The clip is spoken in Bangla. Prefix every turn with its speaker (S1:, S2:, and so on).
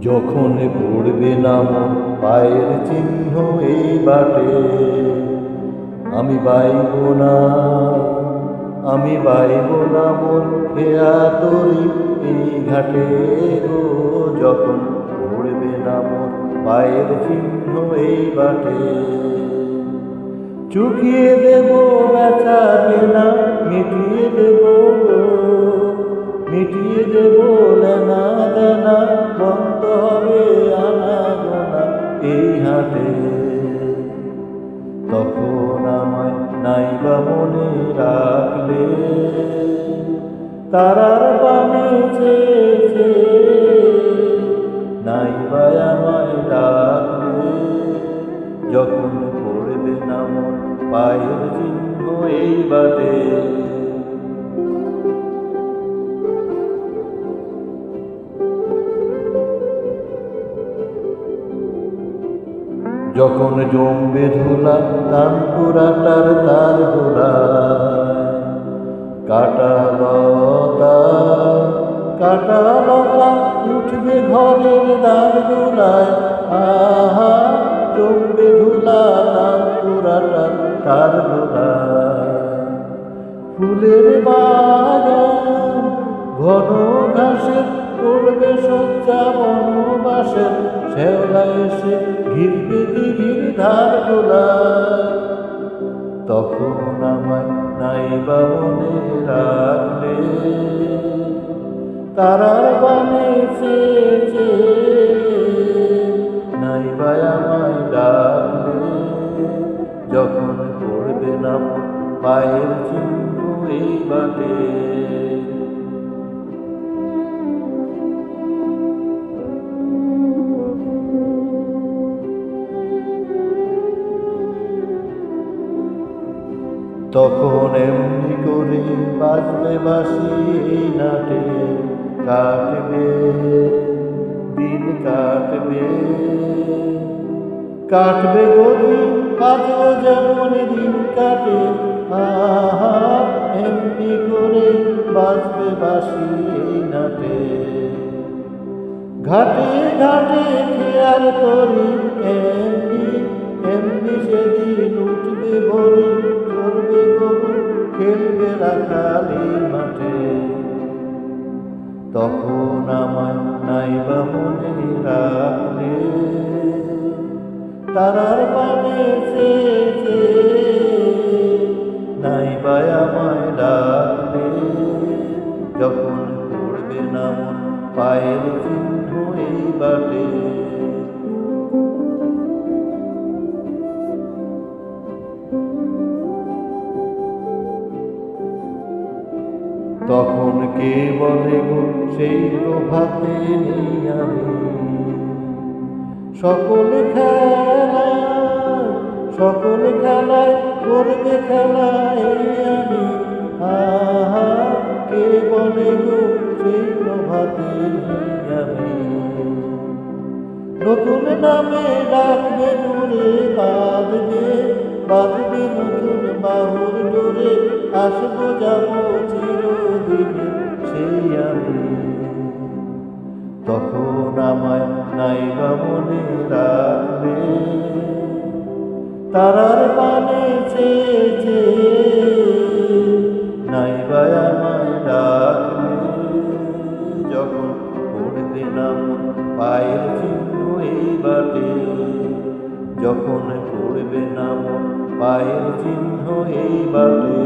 S1: যখন পড়বে নাম পায়ের চিহ্ন এই বাটে, আমি বাইব না, আমি বাইব না মোর খেয়া তরি এই ঘাটে গো। যখন পড়বে নাম পায়ের চিহ্ন এই বাটে, চুকিয়ে দেব ব্যথা কেনা, মিটিয়ে দেব গো, মিটিয়ে দেব লেনা দেনা, বন্ধ হবে আনা গোনা এই হাটে। তখন আমায় নাইবা মনে রাখলে, তারার পানে চেয়েছে, নাইবা আমায় ডাকলে। যখন পড়বে নাম পায়ের চিহ্ন এই বাটে, যখন জমবে ধুলা তানপুরাটার তার গোড়ায়, কাটা লতা কাটা লতা উঠবে ঘরের দ্বার গোলায়। আহা জমবে ধুলা তানপুরাটার তার গোড়ায়, ফুলের বাগান ঘন ঘাসের পড়বে সজ্জা বনবাসের, শেওলা এসে ঘিরবে দিঘির ধার গোলায়। তখন আমায় নাইবা মনে রাখলে, তারার বানে চেয়েছে, নাইবা আমায় ডাকলে। যখন পড়বে নাম পায়ের চিহ্ন এই বাটে, তখন এমনি করে বাজবে বাঁশি এই নাটে, কাটবে দিন কাটবে, কাটবে গদি কাজও যেমন দিন কাটে। আহা এমনি করে বাজবে বাঁশি এই নাটে, ঘাটে ঘাটে খেয়াল করি এমনি এমনি সেদিন উঠবে ভরি, চড়বে গরু খেলবে রাখালি মাঠে। তখন আমায় নাইবা মনে রাখলে, তারার পানে চেয়েছে, নাইবা আমায় ডাকলে। যখন পড়বে নাম পায়ের চিহ্ন এই বাটে, তখন কে বলে গো সেই প্রভাতে নেই আমি, সকল খেলায় করবে খেলায় আমি। আহা কে বলে গো সেই প্রভাতে নেই আমি, নতুন নামে ডাকবে দূরে, বাঁধবে বাঁধবে নতুন বাহুর ডোরে, আসবো যাবো চিরদিনে সেই আমি। তখন আমায় নাইবা মনে রাখলে, তারার পানে চেয়েছে, নাইবা আমায় ডাকলে। যখন পড়বে নাম পায়ের চিহ্ন এই বাটে, যখন পড়বে নাম পায়ের চিহ্ন এই বাটে।